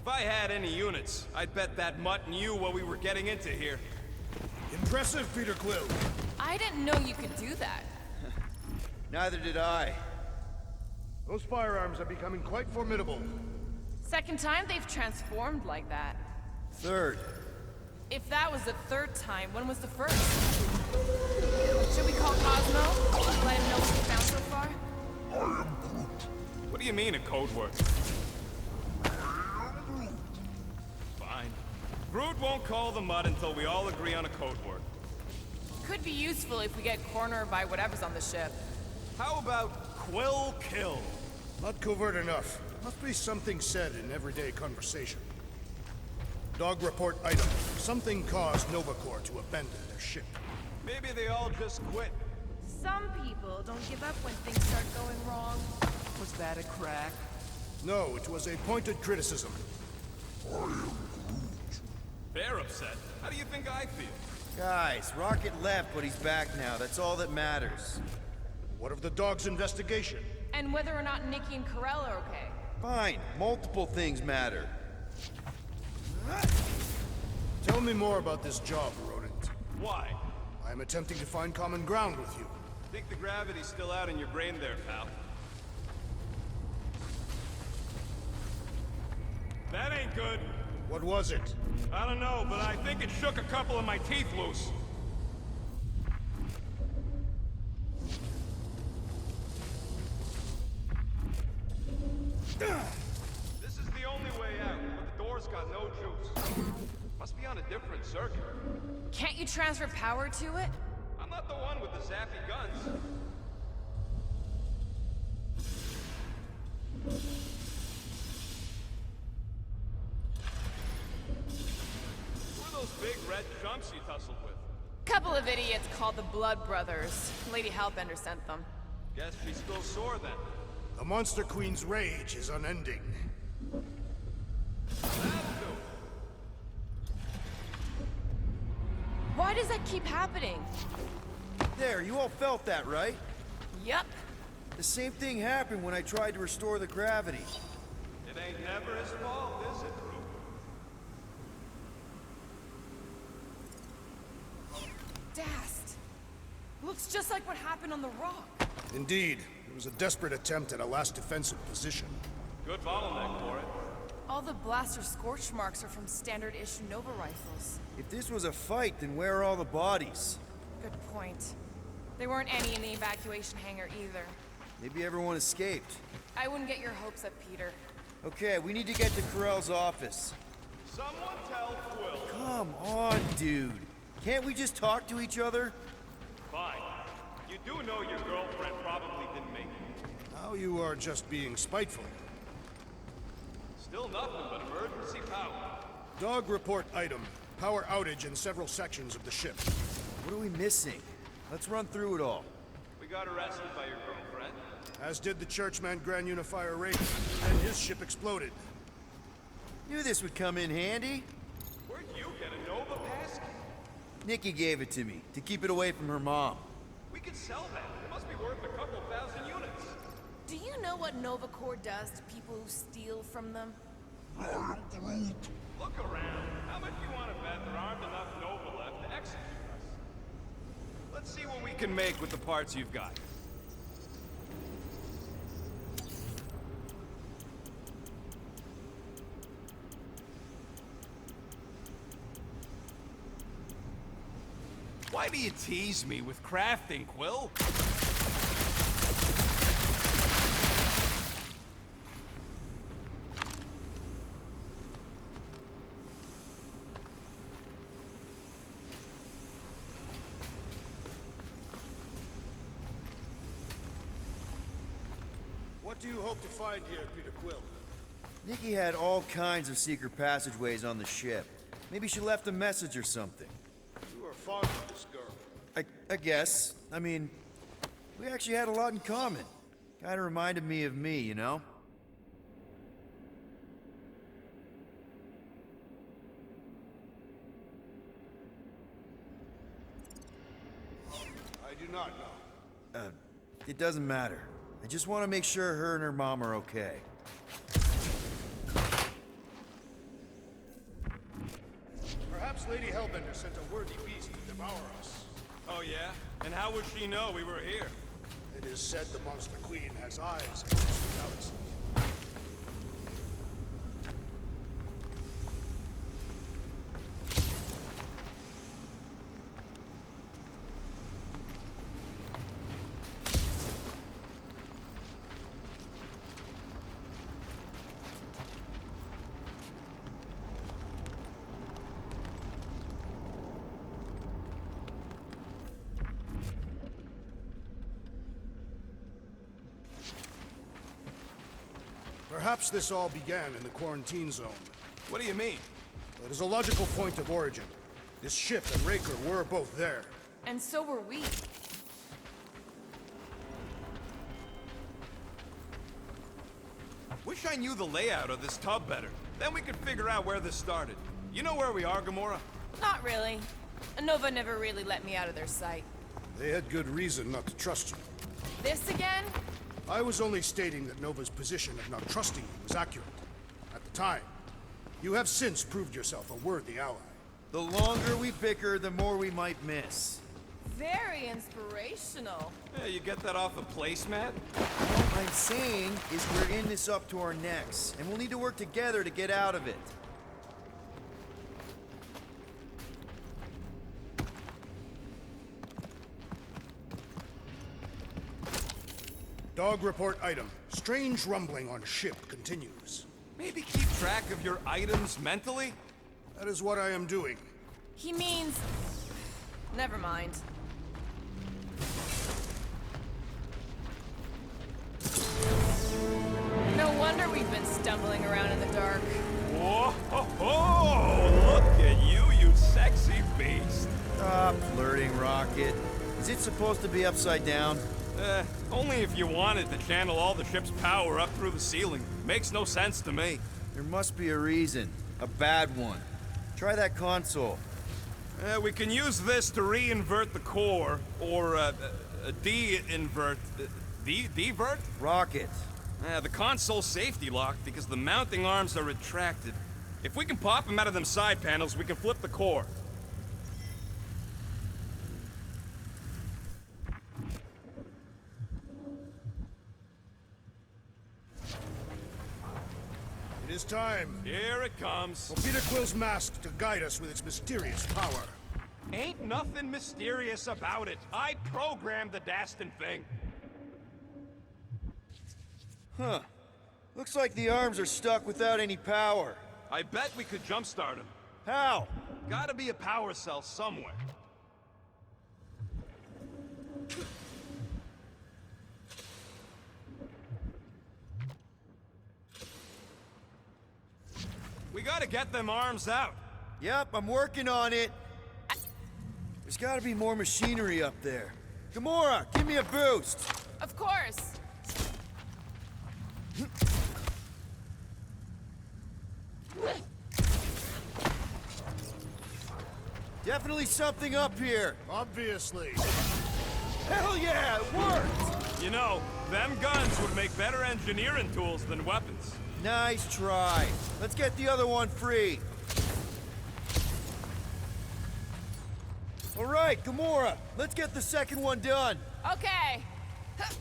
If I had any units, I'd bet that mutt knew what we were getting into here. Impressive, Peter Quill. I didn't know you could do that. Neither did I. Those firearms are becoming quite formidable. Second time they've transformed like that. Third. If that was the third time, when was the first? Should we call Cosmo? Let him know what we found so far? What do you mean, a code word? Fine. Groot won't call the mud until we all agree on a code word. Could be useful if we get cornered by whatever's on the ship. How about Quill Kill? Not covert enough. Must be something said in everyday conversation. Dog report item. Something caused Nova Corps to abandon their ship. Maybe they all just quit. Some people don't give up when things start going wrong. Was that a crack? No, it was a pointed criticism. They're upset. How do you think I feel? Guys, Rocket left, but he's back now. That's all that matters. What of the dog's investigation? And whether or not Nikki and Corell are okay. Fine, multiple things matter. Tell me more about this job, Rodent. Why? I am attempting to find common ground with you. Think the gravity's still out in your brain there, pal. That ain't good. What was it? I don't know, but I think it shook a couple of my teeth loose. This is the only way out, but the door's got no juice. Must be on a different circuit. Can't you transfer power to it? I'm not the one with the zappy guns. Who are those big red chumps you tussled with? Couple of idiots called the Blood Brothers. Lady Hellbender sent them. Guess she's still sore then. The Monster Queen's rage is unending. That'll do. Why does that keep happening? There, you all felt that, right? Yup. The same thing happened when I tried to restore the gravity. It ain't never his fault, is it, Groot? Dast. Looks just like what happened on the rock. Indeed, it was a desperate attempt at a last defensive position. Good bottleneck for it. All the blaster scorch marks are from standard-issue Nova rifles. If this was a fight, then where are all the bodies? Good point. There weren't any in the evacuation hangar either. Maybe everyone escaped. I wouldn't get your hopes up, Peter. Okay, we need to get to Corell's office. Someone tell Quill. Come on, dude. Can't we just talk to each other? Fine. You do know your girlfriend probably didn't make it. Now you are just being spiteful. Still nothing but emergency power. Dog report item. Power outage in several sections of the ship. What are we missing? Let's run through it all. We got arrested by your girlfriend. As did the Churchman Grand Unifier Raven, and his ship exploded. Knew this would come in handy. Where'd you get a Nova Pass? Nikki gave it to me, to keep it away from her mom. We could sell that. It must be worth a couple thousand units. Do you know what Nova Corps does to people who steal from them? Look around. How much do you want to bet there aren't enough Nova left to execute us? Let's see what we can make with the parts you've got. Why do you tease me with crafting, Quill? What do you hope to find here, Peter Quill? Nikki had all kinds of secret passageways on the ship. Maybe she left a message or something. You are fond of this girl. I guess. I mean, we actually had a lot in common. Kinda reminded me of me, you know? I do not know. It doesn't matter. I just want to make sure her and her mom are okay. Lady Hellbender sent a worthy beast to devour us. Oh, yeah? And how would she know we were here? It is said the Monster Queen has eyes across the galaxy. Perhaps this all began in the quarantine zone. What do you mean? It is a logical point of origin. This ship and Raker were both there. And so were we. Wish I knew the layout of this tub better. Then we could figure out where this started. You know where we are, Gamora? Not really. Nova never really let me out of their sight. They had good reason not to trust you. This again? I was only stating that Nova's position of not trusting you was accurate. At the time. You have since proved yourself a worthy ally. The longer we bicker, the more we might miss. Very inspirational. Yeah, you get that off a placemat? What I'm saying is we're in this up to our necks, and we'll need to work together to get out of it. Dog report item. Strange rumbling on ship continues. Maybe keep track of your items mentally? That is what I am doing. He means... Never mind. No wonder we've been stumbling around in the dark. Whoa! Ho, ho! Look at you, you sexy beast! Stop flirting, Rocket. Is it supposed to be upside down? Only if you wanted to channel all the ship's power up through the ceiling. Makes no sense to me. There must be a reason. A bad one. Try that console. We can use this to re-invert the core, or, de-invert... Divert? Rocket. The console's safety locked because the mounting arms are retracted. If we can pop them out of them side panels, we can flip the core. It is time. Here it comes. For Peter Quill's mask to guide us with its mysterious power. Ain't nothing mysterious about it. I programmed the Dastin thing. Huh. Looks like the arms are stuck without any power. I bet we could jumpstart them. How? Gotta be a power cell somewhere. We gotta get them arms out. Yep, I'm working on it. There's gotta be more machinery up there. Gamora, give me a boost. Of course. Definitely something up here. Obviously. Hell yeah, it worked! You know, them guns would make better engineering tools than weapons. Nice try. Let's get the other one free. All right, Gamora, let's get the second one done. Okay. That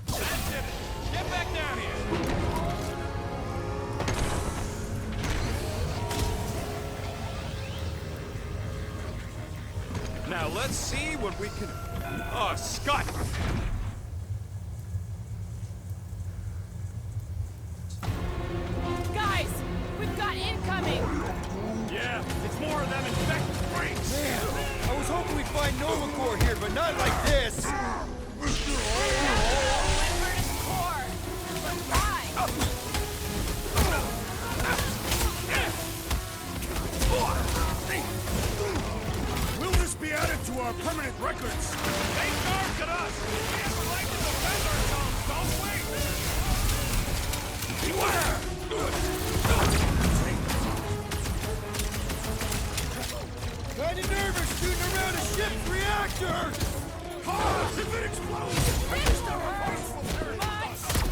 did it. Get back down here. Now let's see what we can... Oh, Scott! Guys, we've got incoming. Yeah, it's more of them infected freaks. Man, I was hoping we'd find Nova Corps here, but not like this. Core. But why? Will this be added to our permanent records? They charged at us. We have a right to defend ourselves, don't we? Beware! Kinda nervous shooting around a ship's reactor! Ah, if it explodes! I just have a Hurts. forceful parent. But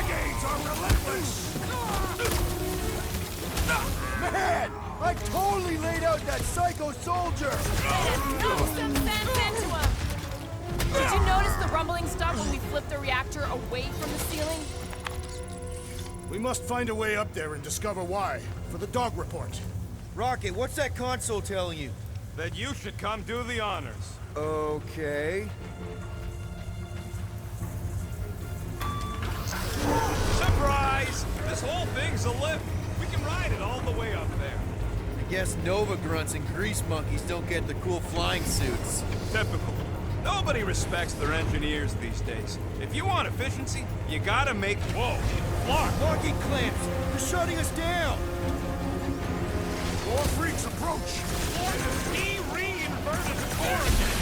Renegades are relentless! Man! I totally laid out that psycho soldier! Throw some sense into him! Did you notice the rumbling stopped when we flipped the reactor away from the ceiling? We must find a way up there and discover why, for the dog report. Rocket, what's that console telling you? That you should come do the honors. Okay. Surprise! This whole thing's a lift. We can ride it all the way up there. I guess Nova grunts and grease monkeys don't get the cool flying suits. Typical. Nobody respects their engineers these days. If you want efficiency, you gotta make... Whoa! Clark! Locking clamps! They're shutting us down! More freaks approach! He re-inverted the core again!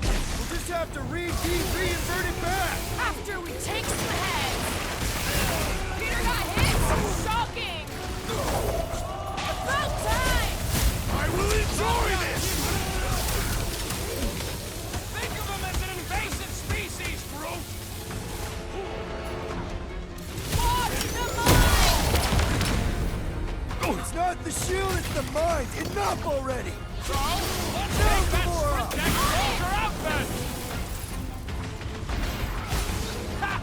We'll just have to reinvert it back! After we take some heads! Peter got hit! Shocking! About time! I will enjoy this! Think of him as an invasive species, Groot! Watch the mine! It's not the shield, it's the mine! Enough already! So, let's take that sprint deck soldier out then! Ha!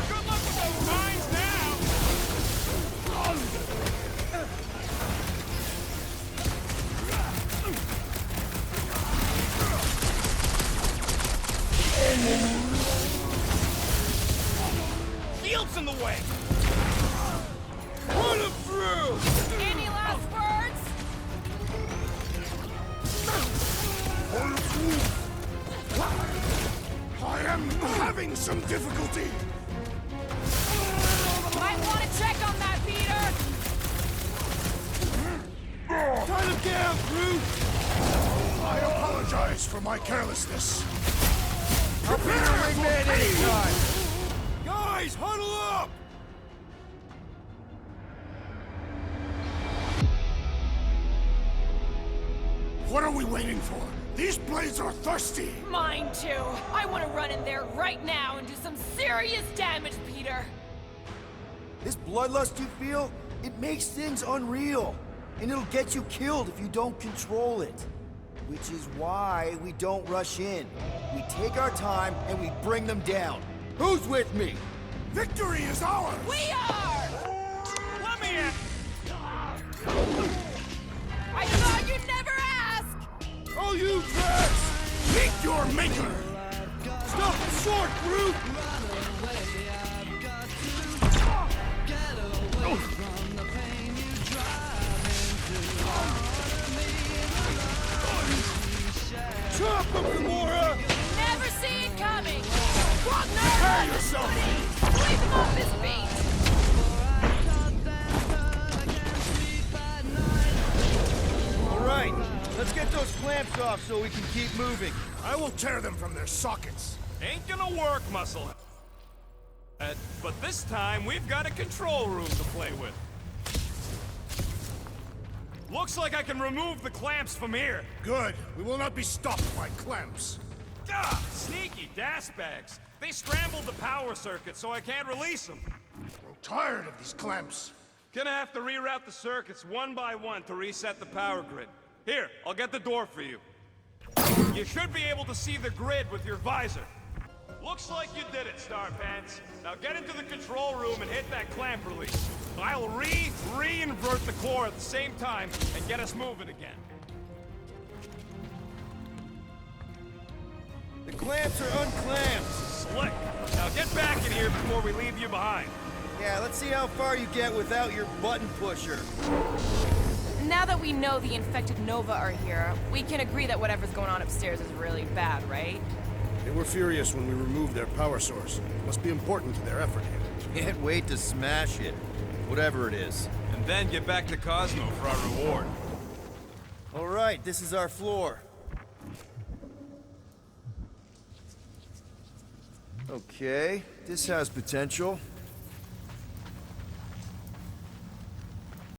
Good luck with those mines now! Shield's in the way! Put him through! Any last words? I am having some difficulty. Might want to check on that, Peter! Cut him down, Groot! I apologize for my carelessness. Prepare wingman anytime! Guys, huddle up! What are we waiting for? These blades are thirsty! Mine too. I want to run in there right now and do some serious damage, Peter. This bloodlust you feel, it makes things unreal. And it'll get you killed if you don't control it. Which is why we don't rush in. We take our time and we bring them down. Who's with me? Victory is ours! We are! Let me in! I thought you'd never ask! Oh, you brats! Meet your maker! Stop short, Groot! Chop him, Gamora! Never see it coming! Wagner! Prepare yourself! Leave him off his feet! All right, let's get those clamps off so we can keep moving. I will tear them from their sockets. Ain't gonna work, muscle. But this time, we've got a control room to play with. Looks like I can remove the clamps from here. Good. We will not be stopped by clamps. Ah, sneaky das bags. They scrambled the power circuit, so I can't release them. I'm tired of these clamps. Gonna have to reroute the circuits one by one to reset the power grid. Here, I'll get the door for you. You should be able to see the grid with your visor. Looks like you did it, Starpants. Now get into the control room and hit that clamp release. I'll re-invert the core at the same time and get us moving again. The clamps are unclamped. Slick. Now get back in here before we leave you behind. Yeah, let's see how far you get without your button pusher. Now that we know the infected Nova are here, we can agree that whatever's going on upstairs is really bad, right? They were furious when we removed their power source. It must be important to their effort here. Can't wait to smash it. Whatever it is. And then get back to Cosmo for our reward. All right, this is our floor. Okay, this has potential.